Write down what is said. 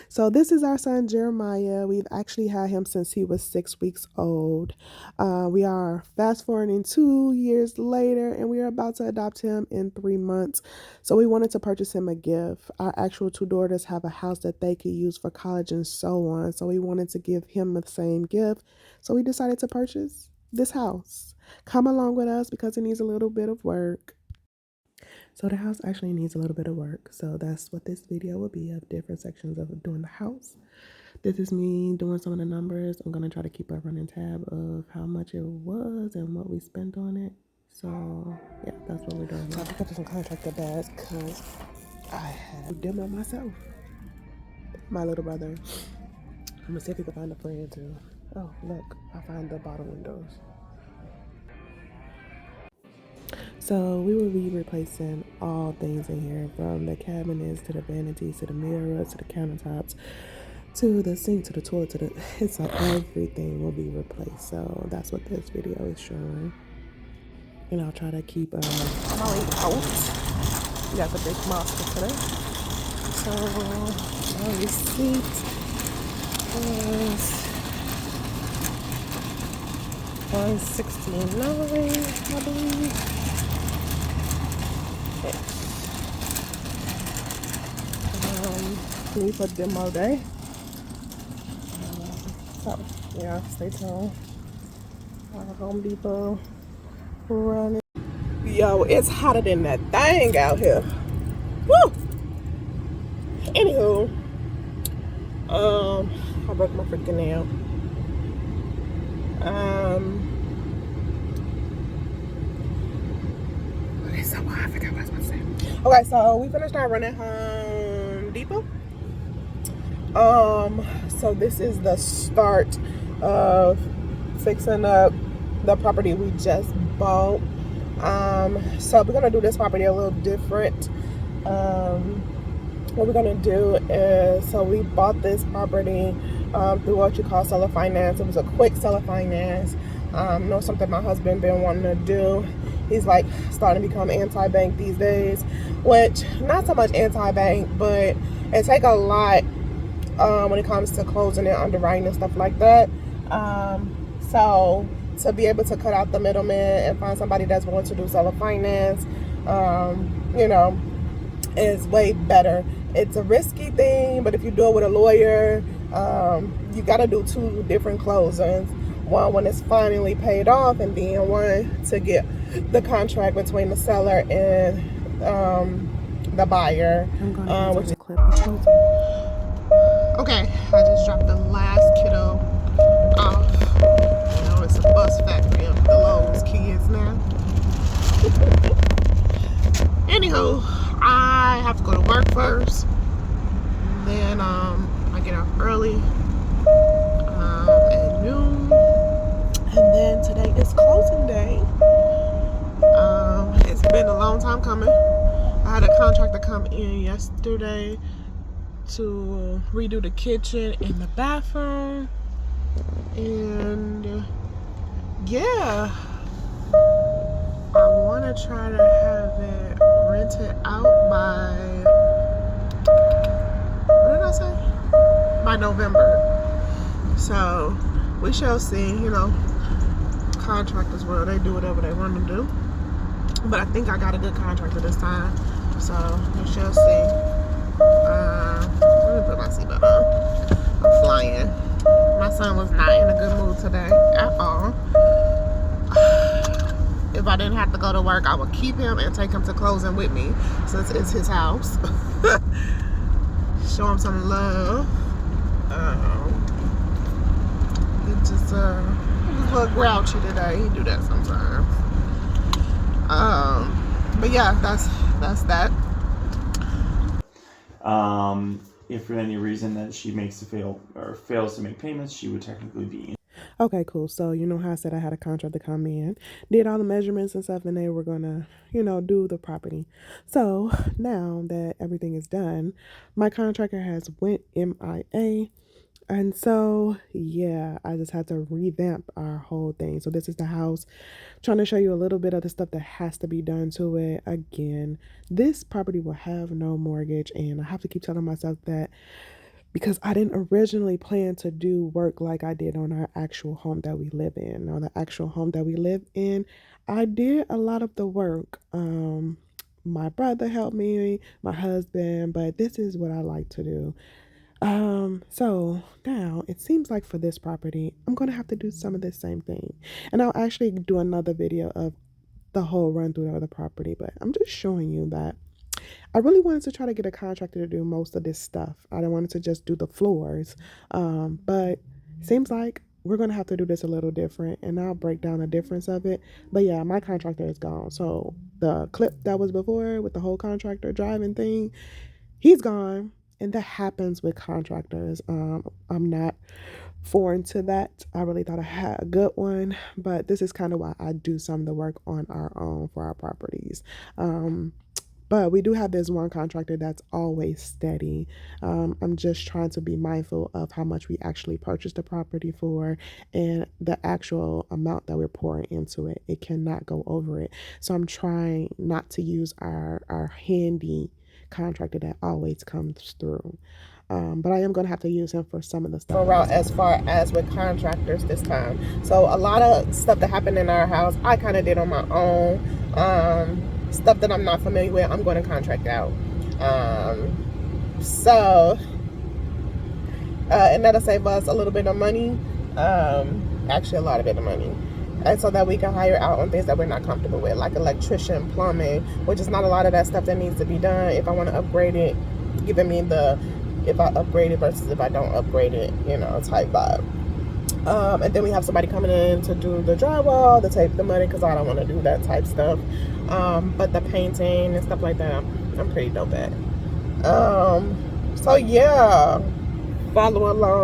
So this is our son Jeremiah. We've actually had him since he was 6 weeks old. We are fast forwarding 2 years later, and we are about to adopt him in 3 months. So we wanted to purchase him a gift. Our actual two daughters have a house that they could use for college and so on. So we wanted to give him the same gift. So we decided to purchase this house. Come along with us because it needs a little bit of work. So the house actually needs a little bit of work. So that's what this video will be, of different sections of doing the house. This is me doing some of the numbers. I'm gonna try to keep a running tab of how much it was and what we spent on it. So yeah, that's what we're doing. So I picked up some contractor bags because I had demo myself. My little brother. I'm gonna see if we can find a friend too. Oh look, I find the bottom windows. So we will be replacing all things in here, from the cabinets to the vanities to the mirrors to the countertops to the sink to the toilet to the it's like everything will be replaced. So that's what this video is showing. And I'll try to keep Molly out. We got the big monster today. So our receipt was $169, I believe. We put demo day. So yeah, stay tuned. Home Depot running. Yo, it's hotter than that thing out here. Woo! Anywho, I broke my freaking nail. Okay, so I forgot what I was about to say. Okay, so we finished our run at Home Depot. So this is the start of fixing up the property we just bought. So we're gonna do this property a little different. What we're gonna do is, so we bought this property through what you call seller finance. It was a quick seller finance. Something my husband been wanting to do. He's like starting to become anti-bank these days, which not so much anti-bank, but it take a lot when it comes to closing and underwriting and stuff like that. So to be able to cut out the middleman and find somebody that's willing to do seller finance, is way better. It's a risky thing, but if you do it with a lawyer, you got to do two different closings. One when it's finally paid off, and then one to get the contract between the seller and the buyer. I'm going to which the clip. Okay, I just dropped the last kiddo off. It's a bus factory of the Lowe's kids now. Anywho, I have to go to work first. Then I get off early at noon. And then today is closing day. It's been a long time coming. I had a contractor come in yesterday to redo the kitchen and the bathroom. And yeah, I want to try to have it rented out by, what did I say? By November. So we shall see. Contractors, well, they do whatever they want to do. But I think I got a good contractor this time. So we shall see. Let me put my seatbelt on. I'm flying. My son was not in a good mood today at all. If I didn't have to go to work, I would keep him and take him to closing with me, since it's his house. Show him some love. He just a little grouchy today. He do that sometimes. But yeah, that's that. If for any reason that she fails to make payments, she would technically be. Okay, cool. So you know how I said I had a contractor come in, did all the measurements and stuff, and they were gonna, do the property. So now that everything is done, my contractor has went MIA. And so, yeah, I just had to revamp our whole thing. So this is the house. Trying to show you a little bit of the stuff that has to be done to it. Again, this property will have no mortgage, and I have to keep telling myself that because I didn't originally plan to do work like I did on our actual home that we live in. Now, the actual home that we live in, I did a lot of the work. My brother helped me, my husband, but this is what I like to do. So now it seems like for this property, I'm gonna have to do some of the same thing. And I'll actually do another video of the whole run through of the property, but I'm just showing you that I really wanted to try to get a contractor to do most of this stuff. I didn't want it to just do the floors. But seems like we're gonna have to do this a little different, and I'll break down the difference of it. But yeah, my contractor is gone. So the clip that was before with the whole contractor driving thing, he's gone. And that happens with contractors. I'm not foreign to that. I really thought I had a good one, but this is kind of why I do some of the work on our own for our properties. But we do have this one contractor that's always steady. I'm just trying to be mindful of how much we actually purchased the property for and the actual amount that we're pouring into it. It cannot go over it. So I'm trying not to use our handy contractor that always comes through. But I am going to have to use him for some of the stuff. Route as far as with contractors this time. So a lot of stuff that happened in our house, I kind of did on my own. Stuff that I'm not familiar with, I'm going to contract out. And that'll save us a little bit of money. Actually, a lot of bit of money. And so that we can hire out on things that we're not comfortable with, like electrician, plumbing, which is not a lot of that stuff that needs to be done. If I want to upgrade it, giving me the if I upgrade it versus if I don't upgrade it, type vibe. And then we have somebody coming in to do the drywall, to take the money, because I don't want to do that type stuff. But the painting and stuff like that, I'm pretty dope at. So yeah, follow along.